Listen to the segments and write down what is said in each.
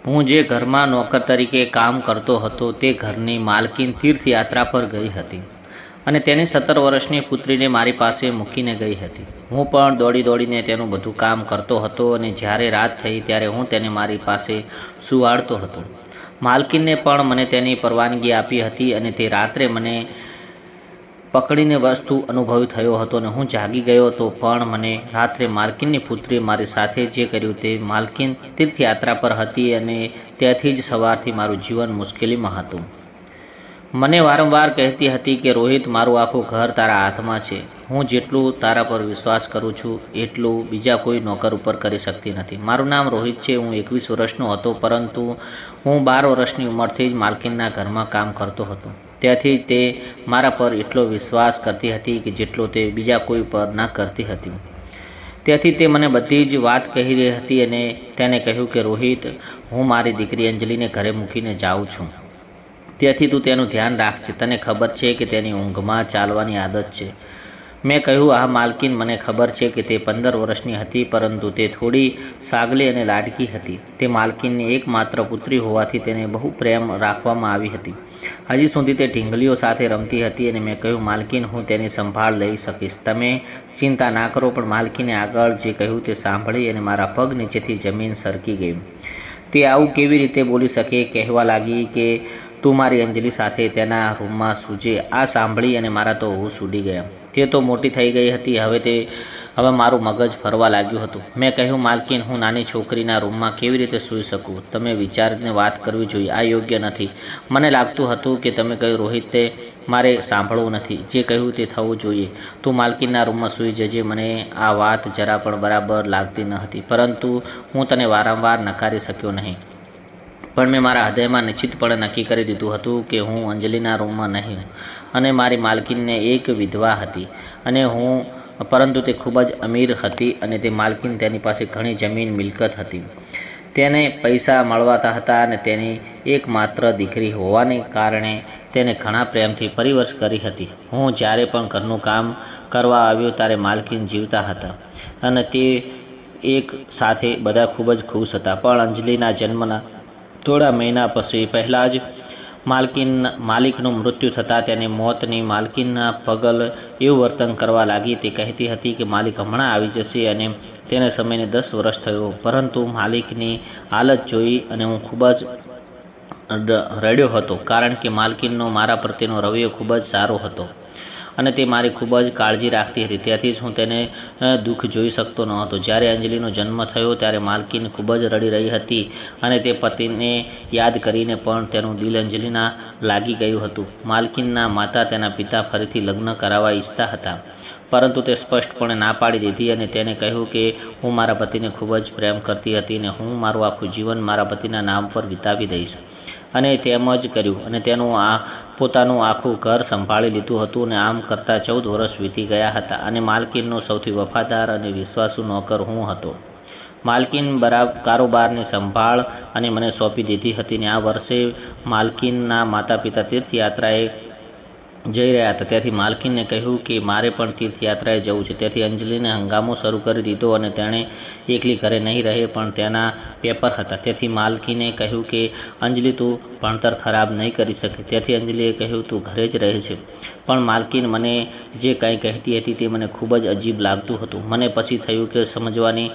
હું જે ઘરમાં નોકર તરીકે કામ કરતો હતો તે ઘરની માલકીન તીર્થયાત્રા પર ગઈ હતી અને તેની 17 વર્ષની પુત્રીને મારી પાસે મૂકીને ગઈ હતી. હું પણ દોડી દોડીને તેનું બધું કામ કરતો હતો અને જ્યારે રાત થઈ ત્યારે હું તેને મારી પાસે સુવાડતો હતો. માલકીને પણ મને તેની પરવાનગી આપી હતી અને તે રાત્રે મને પકડીને વસ્તુ અનુભવી થયો હતો અને હું જાગી ગયો હતો. પણ મને રાત્રે માલકીનની પુત્રીએ મારી સાથે જે કર્યું તે માલકીન તીર્થયાત્રા પર હતી અને ત્યાંથી જ સવારથી મારું જીવન મુશ્કેલીમાં હતું. મને વારંવાર કહેતી હતી કે રોહિત, મારું આખું ઘર તારા હાથમાં છે. હું જેટલું તારા પર વિશ્વાસ કરું છું એટલું બીજા કોઈ નોકર ઉપર કરી શકતી નથી. મારું નામ રોહિત છે. હું 21 વર્ષનો હતો, પરંતુ હું 12 વર્ષની ઉંમરથી જ માલકીનના ઘરમાં કામ કરતો હતો. ત્યાંથી તે મારા પર એટલો વિશ્વાસ કરતી હતી કે જેટલો તે બીજા કોઈ પર ના કરતી હતી. ત્યાંથી તે મને બધી જ વાત કહી રહી હતી અને તેને કહ્યું કે રોહિત, હું મારી દીકરી અંજલિને ઘરે મૂકીને જાઉં છું. ત્યાંથી તું તેનું ધ્યાન રાખજે. તને ખબર છે કે તેની ઊંઘમાં ચાલવાની આદત છે. મેં કહ્યું, હા માલકીન, મને ખબર છે કે તે 15 વર્ષની હતી, પરંતુ તે થોડી સાગલી અને લાડકી હતી. તે માલકીનની એકમાત્ર પુત્રી હોવાથી તેને બહુ પ્રેમ રાખવામાં આવી હતી. હજી સુધી તે ઢીંગલીઓ સાથે રમતી હતી અને મેં કહ્યું, માલકીન, હું તેની સંભાળ લઈ શકીશ. તમે ચિંતા ના કરો. પણ માલકીને આગળ જે કહ્યું તે સાંભળી અને મારા પગ નીચેથી જમીન સરકી ગઈ. તે આવું કેવી રીતે બોલી શકે? કહેવા લાગી કે તું મારી અંજલિ સાથે તેના રૂમમાં સૂજે. આ સાંભળી અને મારા તો હોશ ઉડી ગયા. તે તો મોટી થઈ ગઈ હતી. હવે મારું મગજ ફરવા લાગ્યું હતું. મેં કહ્યું, માલકીન, હું નાની છોકરીના રૂમમાં કેવી રીતે સૂઈ શકું? તમે વિચારીને વાત કરવી જોઈએ. આ યોગ્ય નથી. મને લાગતું હતું કે તમે કહ્યું, રોહિત, તે મારે સાંભળવું નથી. જે કહ્યું તે થવું જોઈએ. તું માલકીનના રૂમમાં સૂઈ જજે. મને આ વાત જરા પણ બરાબર લાગતી ન હતી, પરંતુ હું તને વારંવાર નકારી શક્યો નહીં. પણ મેં મારા હૃદયમાં નિશ્ચિતપણે નક્કી કરી દીધું હતું કે હું અંજલિના રૂમમાં નહીં. અને મારી માલકીનને એક વિધવા હતી પરંતુ તે ખૂબ જ અમીર હતી અને તે માલકીન તેની પાસે ઘણી જમીન મિલકત હતી. તેને પૈસા મળવાતા હતા અને તેની એકમાત્ર દીકરી હોવાને કારણે તેને ઘણા પ્રેમથી પરિવર્ષ કરી હતી. હું જ્યારે પણ ઘરનું કામ કરવા આવ્યો ત્યારે માલકીન જીવતા હતા અને તે એક સાથે બધા ખૂબ જ ખુશ હતા. પણ અંજલિના જન્મના થોડા મહિના પછી પહેલાં જ માલિકનું મૃત્યુ થતાં તેની મોતની માલકીનના પગલ એવું વર્તન કરવા લાગી. તે કહેતી હતી કે માલિક હમણાં આવી જશે અને તેને સમયને 10 વર્ષ થયો. પરંતુ માલિકની હાલત જોઈ અને હું ખૂબ જ રડ્યો હતો, કારણ કે માલકીનનો મારા પ્રત્યેનો રવૈયો ખૂબ જ સારો હતો અને તે મારી ખૂબ જ કાળજી રાખતી હતી. ત્યાંથી જ હું તેને દુઃખ જોઈ શકતો ન હતો. જ્યારે અંજલિનો જન્મ થયો ત્યારે માલકીન ખૂબ જ રડી રહી હતી અને તે પતિને યાદ કરીને પણ તેનું દિલ અંજલિના લાગી ગયું હતું. માલકીનના માતા તેના પિતા ફરીથી લગ્ન કરાવવા ઈચ્છતા હતા, પરંતુ તે સ્પષ્ટપણે ના પાડી દીધી અને તેને કહ્યું કે હું મારા પતિને ખૂબ જ પ્રેમ કરતી હતી અને હું મારું આખું જીવન મારા પતિના નામ પર વિતાવી દઈશ. અને તેમ જ કર્યું અને તેનું પોતાનું આખું ઘર સંભાળી લીધું હતું અને આમ કરતાં 14 વર્ષ વીતી ગયા હતા અને માલકીનનો સૌથી વફાદાર અને વિશ્વાસુ નોકર હું હતો. માલકીન કારોબારની સંભાળ અને મને સોંપી દીધી હતી અને આ વર્ષે માલકીનના માતા પિતા તીર્થયાત્રાએ જઈ રહ્યા હતા. ત્યાંથી માલકીનને કહ્યું કે મારે પણ તીર્થયાત્રાએ જવું છે. તેથી અંજલિને હંગામો શરૂ કરી દીધો અને તેણે એકલી ઘરે નહીં રહે, પણ તેના પેપર હતા. તેથી માલકીને કહ્યું કે અંજલિ, તું ભણતર ખરાબ નહીં કરી શકે. તેથી અંજલિએ કહ્યું, તું ઘરે જ રહે છે. પણ માલકીન મને જે કંઈ કહેતી હતી તે મને ખૂબ જ અજીબ લાગતું હતું. મને પછી થયું કે સમજવાની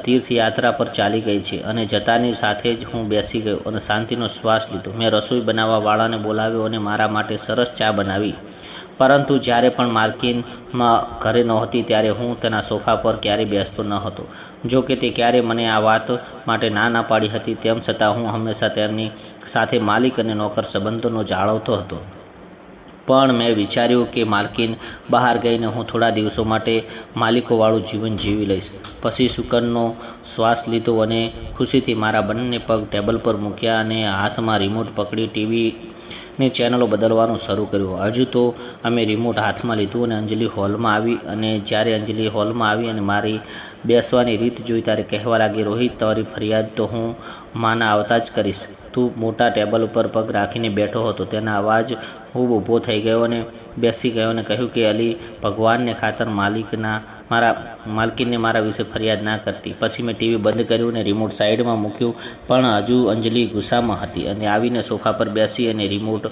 તીર્થયાત્રા પર ચાલી ગઈ છે અને જતાની સાથે જ હું બેસી ગયો અને શાંતિનો શ્વાસ લીધો. મેં રસોઈ બનાવવાવાળાને બોલાવ્યો અને મારા માટે સરસ ચા બનાવી. પરંતુ જ્યારે પણ માલકીન ઘરે નહોતી ત્યારે હું તેના સોફા પર ક્યારેય બેસતો ન હતો. જો કે તે ક્યારેય મને આ વાત માટે ના પાડી હતી, તેમ છતાં હું હંમેશા તેમની સાથે માલિક અને નોકર સંબંધોનો જાળવતો હતો. પણ મેં વિચાર્યું કે માલકીન બહાર ગઈને હું થોડા દિવસો માટે માલિકોવાળું જીવન જીવી લઈશ. પછી સુકનનો શ્વાસ લીધો અને ખુશીથી મારા બંને પગ ટેબલ પર મૂક્યા અને હાથમાં રિમોટ પકડી ટીવીની ચેનલો બદલવાનું શરૂ કર્યું. હજુ તો અમે રિમોટ હાથમાં લીધું અને અંજલિ હોલમાં આવી અને જ્યારે અંજલિ હોલમાં આવી અને મારી બેસવાની રીત જોઈ ત્યારે કહેવા લાગી, રોહિત, તારી ફરિયાદ તો હું માના આવતા જ કરીશ. તું મોટા ટેબલ ઉપર પગ રાખીને બેઠો હતો. તેના અવાજ ખૂબ ઊભો થઈ ગયો અને બેસી ગયો અને કહ્યું કે અલી, ભગવાનને ખાતર માલકીનને મારા વિશે ફરિયાદ ના કરતી. પછી મેં ટીવી બંધ કર્યું અને રિમોટ સાઈડમાં મૂક્યું, પણ હજુ અંજલિ ગુસ્સામાં હતી અને આવીને સોફા પર બેસી અને રિમોટ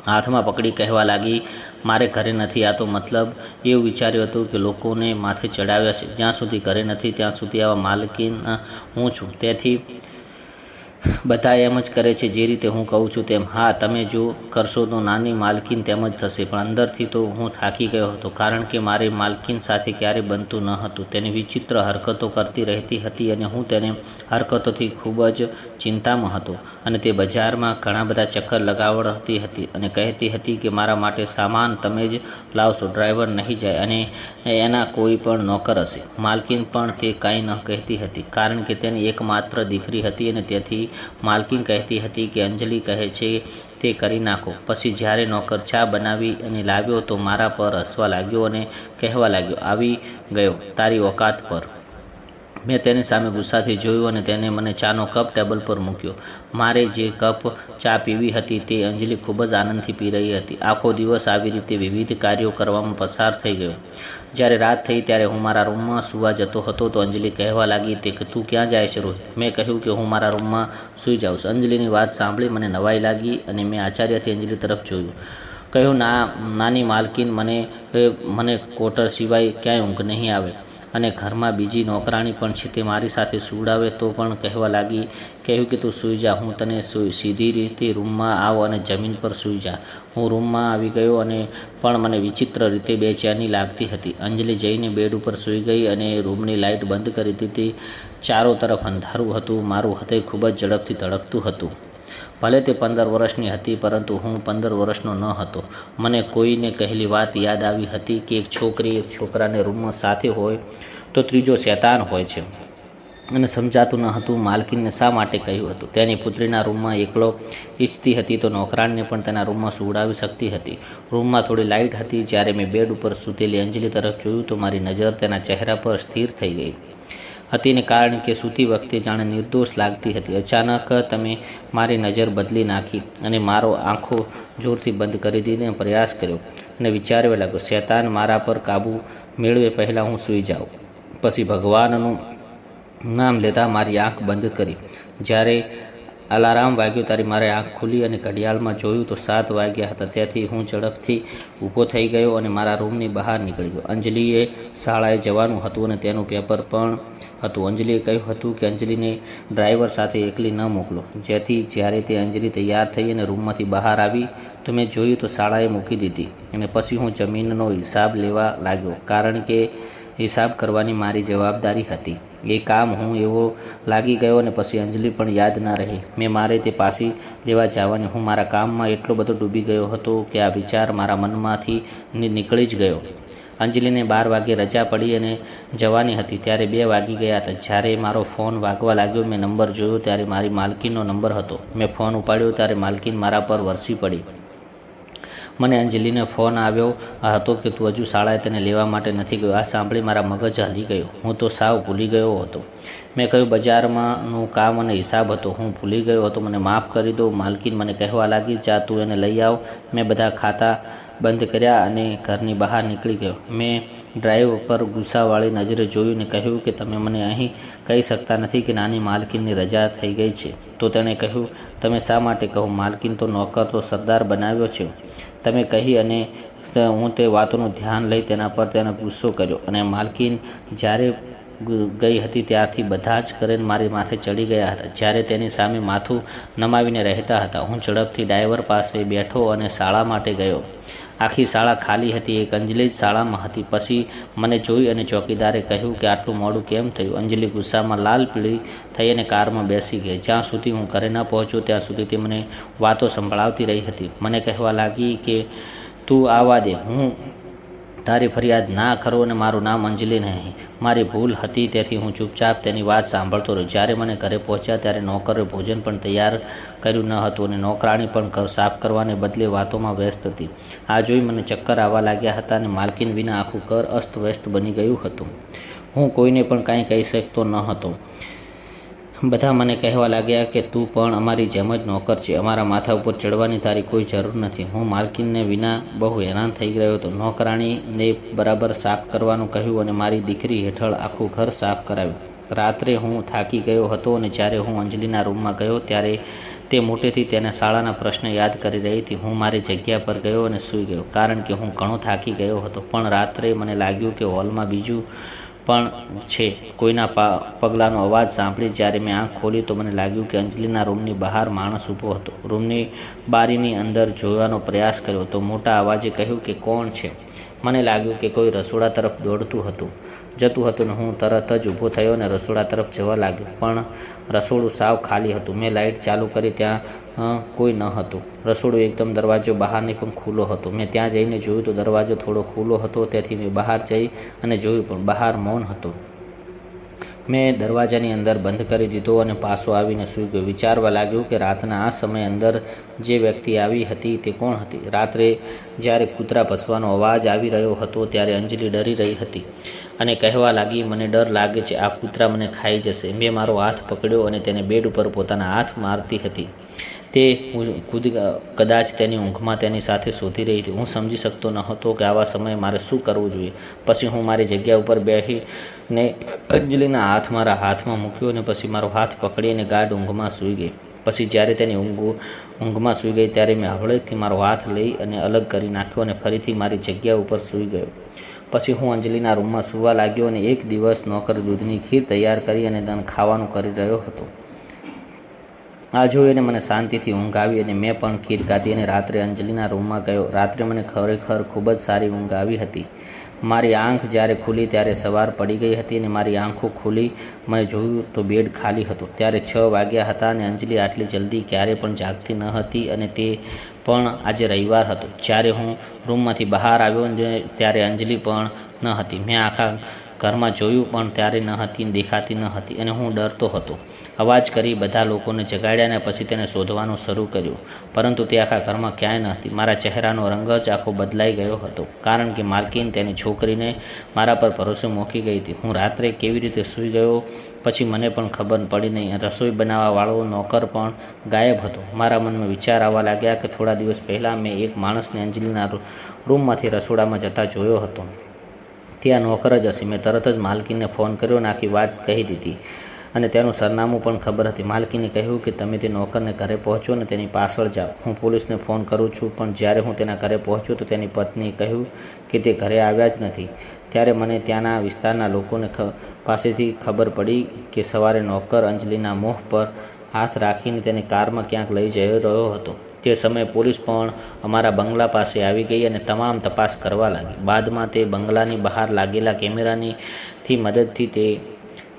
હાથમાં પકડી કહેવા લાગી, મારે ઘરે નથી. આ તો મતલબ એવું વિચાર્યું હતું કે લોકોને માથે ચડાવ્યા છે. જ્યાં સુધી ઘરે નથી ત્યાં સુધી આવા માલકીન હું છું. તેથી બધા એમ જ કરે છે જે રીતે હું કહું છું તેમ. હા, તમે જો કરશો તો નાની માલકીન તેમ જ થશે. પણ અંદરથી તો હું થાકી ગયો હતો, કારણ કે મારે માલકીન સાથે ક્યારેય બનતું ન હતું. તેની વિચિત્ર હરકતો કરતી રહેતી હતી અને હું તેને હરકતોથી ખૂબ જ ચિંતામાં હતો. અને તે બજારમાં ઘણા બધા ચક્કર લગાવતી હતી અને કહેતી હતી કે મારા માટે સામાન તમે જ લાવશો, ડ્રાઈવર નહીં જાય અને એના કોઈ પણ નોકર હશે. માલકીન પણ તે કાંઈ ન કહેતી હતી, કારણ કે તેની એકમાત્ર દીકરી હતી અને તેથી માલકીન કહેતી હતી કે અંજલિ કહે છે તે કરી નાખો. પછી જ્યારે નોકર ચા બનાવી અને લાવ્યો તો મારા પર હસવા લાગ્યો અને કહેવા લાગ્યો, આવી ગયો તારી ઓકાત પર. મેં તેની સામે ગુસ્સાથી જોયું અને તેને મને ચાનો કપ ટેબલ પર મૂક્યો. મારે જે કપ ચા પીવી હતી તે અંજલિ ખૂબ જ આનંદથી પી રહી હતી. આખો દિવસ આવી રીતે વિવિધ કાર્યો કરવામાં પસાર થઈ ગયો. જ્યારે રાત થઈ ત્યારે હું મારા રૂમમાં સૂવા જતો હતો તો અંજલિ કહેવા લાગી કે તું ક્યાં જાય છે રોહિત? મેં કહ્યું કે હું મારા રૂમમાં સૂઈ જાઉં છું. અંજલિની વાત સાંભળી મને નવાઈ લાગી અને મેં આશ્ચર્યથી અંજલિ તરફ જોયું. કહ્યું, નાની માલકીન, મને કોટર સિવાય ક્યાંય ઊંઘ નહીં આવે અને ઘરમાં બીજી નોકરાણી પણ છે તે મારી સાથે સુવડાવે તો પણ કહેવા લાગી. કહ્યું કે તું સૂઈ જા, હું તને સીધી રીતે રૂમમાં આવ અને જમીન પર સૂઈ જા. હું રૂમમાં આવી ગયો અને પણ મને વિચિત્ર રીતે બેચેની લાગતી હતી. અંજલિ જઈને બેડ ઉપર સૂઈ ગઈ અને રૂમની લાઇટ બંધ કરી દીધી. ચારો તરફ અંધારું હતું. મારું હૃદય ખૂબ જ ઝડપથી ધડકતું હતું. ભલે તે 15 વર્ષની હતી, પરંતુ હું 15 વર્ષનો ન હતો. મને કોઈને કહેલી વાત યાદ આવી હતી કે એક છોકરી એક છોકરાને રૂમમાં સાથે હોય તો ત્રીજો શૈતાન હોય છે. અને સમજાતું ન હતું માલકીનને શા માટે કહ્યું હતું. તેની પુત્રીના રૂમમાં એકલો ઈચ્છતી હતી તો નોકરાણીને પણ તેના રૂમમાં સુવડાવી શકતી હતી. રૂમમાં થોડી લાઇટ હતી. જ્યારે મેં બેડ ઉપર સૂતેલી અંજલિ તરફ જોયું તો મારી નજર તેના ચહેરા પર સ્થિર થઈ ગઈ હતી ને કારણ કે સૂતી વખતે જાણે નિર્દોષ લાગતી હતી. અચાનક તમે મારી નજર બદલી નાખી અને મારો આંખો જોરથી બંધ કરી દીધો પ્રયાસ કર્યો અને વિચારવા લાગ્યો, શૈતાન મારા પર કાબૂ મેળવે પહેલાં હું સૂઈ જાઉં. પછી ભગવાનનું નામ લેતા મારી આંખ બંધ કરી. જ્યારે અલાર્મ વાગ્યો ત્યારે મારી આંખ ખુલી અને ઘડિયાળમાં જોયું તો 7 વાગ્યા હતા. તેથી હું ઝડપથી ઊભો થઈ ગયો અને મારા રૂમની બહાર નીકળી ગયો. અંજલિએ શાળાએ જવાનું હતું અને તેનું પેપર પણ હતું. અંજલિએ કહ્યું હતું કે અંજલિને ડ્રાઈવર સાથે એકલી ન મોકલો. જેથી જ્યારે તે અંજલિ તૈયાર થઈ અને રૂમમાંથી બહાર આવી તો મેં જોયું તો શાળાએ મૂકી દીધી. અને પછી હું જમીનનો હિસાબ લેવા લાગ્યો, કારણ કે હિસાબ કરવાની મારી જવાબદારી હતી. એ કામ હું એવો લાગી ગયો અને પછી અંજલિ પણ યાદ ના રહી. મેં મારે તે પાછી લેવા જવાની. હું મારા કામમાં એટલો બધો ડૂબી ગયો હતો કે આ વિચાર મારા મનમાંથી નીકળી જ ગયો. અંજલિને 12 વાગે રજા પડી અને જવાની હતી ત્યારે 2 વાગી ગયા હતા. જ્યારે મારો ફોન વાગવા લાગ્યો, મેં નંબર જોયો ત્યારે મારી માલકીનનો નંબર હતો. મેં ફોન ઉપાડ્યો ત્યારે માલકીન મારા પર વરસી પડી. મને અંજલિને ફોન આવ્યો હતો કે તું હજુ શાળાએ તેને લેવા માટે નથી ગયો. આ સાંભળી મારા મગજ હલી ગયો. હું તો સાવ ભૂલી ગયો હતો. મેં કહ્યું, બજારમાંનું કામ અને હિસાબ હતો, હું ભૂલી ગયો હતો, મને માફ કરી દો. માલકીન મને કહેવા લાગી, જા તું એને લઈ આવ. મેં બધા ખાતા બંધ કર્યા અને ઘરની બહાર નીકળી ગયો. મેં ડ્રાઈવ પર ગુસ્સાવાળી નજરે જોયું ને કહ્યું કે તમે મને અહીં કહી શકતા નથી કે નાની માલકીનની રજા થઈ ગઈ છે. તો તેણે કહ્યું, તમે શા માટે કહો? માલકીન તો નોકર તો સરદાર બનાવ્યો છે, તમે કહી. અને હું તે વાતોનું ધ્યાન લઈ તેના પર તેને ગુસ્સો કર્યો. અને માલકીન જ્યારે ગઈ હતી ત્યારથી બધા જ કરેન મારી માથે ચડી ગયા હતા. જ્યારે તેની સામે માથું નમાવીને રહેતા હતા, હું ઝડપથી ડ્રાઈવર પાસે બેઠો અને શાળા માટે ગયો. આખી શાળા ખાલી હતી. એક અંજલિ જ શાળામાં હતી. પછી મને જોઈ અને ચોકીદારે કહ્યું કે આટલું મોડું કેમ થયું? અંજલિ ગુસ્સામાં લાલ પીળી થઈ અને કારમાં બેસી ગઈ. જ્યાં સુધી હું ઘરે ન પહોંચ્યો ત્યાં સુધી તે મને વાતો સંભળાવતી રહી હતી. મને કહેવા લાગી કે તું આવવા દે, હું તારી ફરિયાદ ના કરું અને મારું નામ અંજલિ નહીં. મારી ભૂલ હતી તેથી હું ચૂપચાપ તેની વાત સાંભળતો રહ્યો. જ્યારે મને ઘરે પહોંચ્યા ત્યારે નોકરે ભોજન પણ તૈયાર કર્યું ન હતું અને નોકરાણી પણ ઘર સાફ કરવાને બદલે વાતોમાં વ્યસ્ત હતી. આ જોઈ મને ચક્કર આવવા લાગ્યા હતા અને માલકીન વિના આખું ઘર અસ્તવ્યસ્ત બની ગયું હતું. હું કોઈને પણ કાંઈ કહી શકતો ન હતો. બધા મને કહેવા લાગ્યા કે તું પણ અમારી જેમ જ નોકર છે, અમારા માથા ઉપર ચડવાની તારી કોઈ જરૂર નથી. હું માલકીનને વિના બહુ હેરાન થઈ ગયો હતો. નોકરાણીને બરાબર સાફ કરવાનું કહ્યું અને મારી દીકરી હેઠળ આખું ઘર સાફ કરાવ્યું. રાત્રે હું થાકી ગયો હતો અને જ્યારે હું અંજલિના રૂમમાં ગયો ત્યારે તે મોટેથી તેના શાળાના પ્રશ્ન યાદ કરી રહી હતી. હું મારી જગ્યા પર ગયો અને સૂઈ ગયો, કારણ કે હું ઘણો થાકી ગયો હતો. પણ રાત્રે મને લાગ્યું કે હોલમાં બીજું પણ છે. કોઈના પગલાંનો અવાજ સાંભળી જ્યારે મેં આંખ ખોલી તો મને લાગ્યું કે અંજલિના રૂમની બહાર માણસ ઊભો હતો. રૂમની બારીની અંદર જોવાનો પ્રયાસ કર્યો તો મોટા અવાજે કહ્યું કે કોણ છે. મને લાગ્યું કે કોઈ રસોડા તરફ જતું હતું ને હું તરત જ ઊભો થયો અને રસોડા તરફ જવા લાગ્યો. પણ રસોડું સાવ ખાલી હતું. મેં લાઇટ ચાલુ કરી, ત્યાં કોઈ ન હતું. રસોડું એકદમ દરવાજો બહારની પણ ખુલ્લો હતો. મેં ત્યાં જઈને જોયું તો દરવાજો થોડો ખુલ્લો હતો. તેથી મેં બહાર જઈ અને જોયું, પણ બહાર મૌન હતું. મેં દરવાજાની અંદર બંધ કરી દીધો અને પાછો આવીને સૂઈ ગયો. વિચારવા લાગ્યું કે રાતના આ સમયે અંદર જે વ્યક્તિ આવી હતી તે કોણ હતી. રાત્રે જ્યારે કૂતરા ભસવાનો અવાજ આવી રહ્યો હતો ત્યારે અંજલિ ડરી રહી હતી અને કહેવા લાગી, મને ડર લાગે છે, આ કૂતરા મને ખાઈ જશે. મેં મારો હાથ પકડ્યો અને તેને બેડ ઉપર પોતાના હાથ મારતી હતી. તે કદાચ તેની ઊંઘમાં તેની સાથે શોધી રહી હતી. હું સમજી શકતો ન હતો કે આવા સમયે મારે શું કરવું જોઈએ. પછી હું મારી જગ્યા ઉપર બેસીને અંજલિના હાથ મારા હાથમાં મૂક્યો અને પછી મારો હાથ પકડીને ગાઢ ઊંઘમાં સૂઈ ગઈ. પછી જ્યારે તેની ઊંઘમાં સૂઈ ગઈ ત્યારે મેં હળવેથી મારો હાથ લઈ અને અલગ કરી નાખ્યો અને ફરીથી મારી જગ્યા ઉપર સૂઈ ગયો. પછી હું અંજલિના રૂમમાં સૂવા લાગ્યો અને એક દિવસ નોકર દૂધની ખીર તૈયાર કરી અને તેને ખાવાનું કરી રહ્યો હતો. આ જોઈને મને શાંતિથી ઊંઘ આવી અને મેં પણ ખીર ખાધી અને રાત્રે અંજલિના રૂમમાં ગયો. રાત્રે મને ખરેખર ખૂબ જ સારી ઊંઘ આવી હતી. મારી આંખ જ્યારે ખુલી ત્યારે સવાર પડી ગઈ હતી અને મારી આંખો ખુલી મને જોયું તો બેડ ખાલી હતો. ત્યારે 6 વાગ્યા હતા અને અંજલિ આટલી જલ્દી ક્યારે પણ જાગતી ન હતી અને તે પણ આજે રવિવાર હતો. જ્યારે હું રૂમમાંથી બહાર આવ્યો ત્યારે અંજલિ પણ ન હતી. મેં આખા ઘરમાં જોયું પણ ત્યારે ન હતી, દેખાતી ન હતી અને હું ડરતો હતો. અવાજ કરી બધા લોકોને જગાડ્યા અને પછી તેને શોધવાનું શરૂ કર્યું, પરંતુ તે આખા ઘરમાં ક્યાંય ન હતી. મારા ચહેરાનો રંગ જ આખો બદલાઈ ગયો હતો, કારણ કે માલકીન તેની છોકરીને મારા પર ભરોસો મૂકી ગઈ હતી. હું રાત્રે કેવી રીતે સૂઈ ગયો પછી મને પણ ખબર પડી નહીં. રસોઈ બનાવવાવાળો નોકર પણ ગાયબ હતો. મારા મનમાં વિચાર આવવા લાગ્યા કે થોડા દિવસ પહેલાં મેં એક માણસને અંજલિના રૂમમાંથી રસોડામાં જતા જોયો હતો. ત્યાં નોકર જ હશે. મેં તરત જ માલકીનને ફોન કર્યો અને આખી વાત કહી દીધી અને તેનું સરનામું પણ ખબર હતી. માલકીને કહ્યું કે તમે તે નોકરને ઘરે પહોંચો અને તેની પાછળ જાઓ. હું પોલીસને ફોન કરું છું. પણ જ્યારે હું તેના ઘરે પહોંચ્યો તો તેની પત્નીએ કહ્યું કે તે ઘરે આવ્યા જ નથી. ત્યારે મને ત્યાંના વિસ્તારના લોકોને પાસેથી ખબર પડી કે સવારે નોકર અંજલિના મોં પર હાથ રાખીને તેને કારમાં ક્યાંક લઈ જઈ રહ્યો હતો. તે સમયે પોલીસ પણ અમારા બંગલા પાસે આવી ગઈ અને તમામ તપાસ કરવા લાગી. બાદમાં તે બંગલાની બહાર લાગેલા કેમેરાની મદદથી તે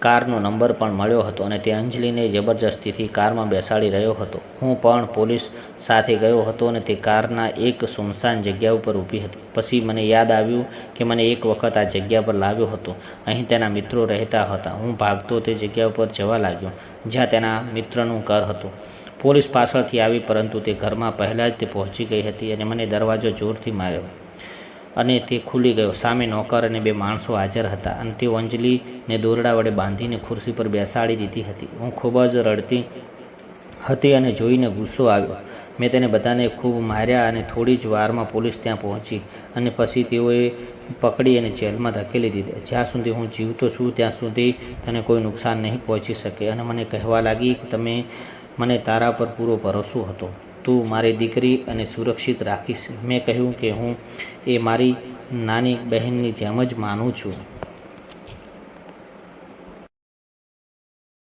કારનો નંબર પણ મળ્યો હતો અને તે અંજલિને જબરજસ્તીથી કારમાં બેસાડી રહ્યો હતો. હું પણ પોલીસ સાથે ગયો હતો અને તે કારના એક સુમસાન જગ્યા ઉપર ઊભી હતી. પછી મને યાદ આવ્યું કે મને એક વખત આ જગ્યા પર લાવ્યો હતો. અહીં તેના મિત્રો રહેતા હતા. હું ભાગતો તે જગ્યા ઉપર જવા લાગ્યો જ્યાં તેના મિત્રનું ઘર હતું. પોલીસ પાછળથી આવી, પરંતુ તે ઘરમાં પહેલાં જ તે પહોંચી ગઈ હતી અને મને દરવાજો જોરથી માર્યો અને તે ખુલી ગયો. સામે નોકર અને 2 માણસો હાજર હતા અને તેઓ અંજલિને દોરડા વડે બાંધીને ખુરશી પર બેસાડી દીધી હતી. હું ખૂબ જ રડતી હતી અને જોઈને ગુસ્સો આવ્યો. મેં તેને બધાને ખૂબ માર્યા અને થોડી જ વારમાં પોલીસ ત્યાં પહોંચી અને પછી તેઓએ પકડી અને જેલમાં ધકેલી દીધી. જ્યાં સુધી હું જીવતો છું ત્યાં સુધી તને કોઈ નુકસાન નહીં પહોંચી શકે. અને મને કહેવા લાગી કે મને તારા પર પૂરો ભરોસો હતો. તું મારી દીકરી અને સુરક્ષિત રાખીશ. મેં કહ્યું કે હું એ મારી નાની બહેનની જેમ જ માનું છું.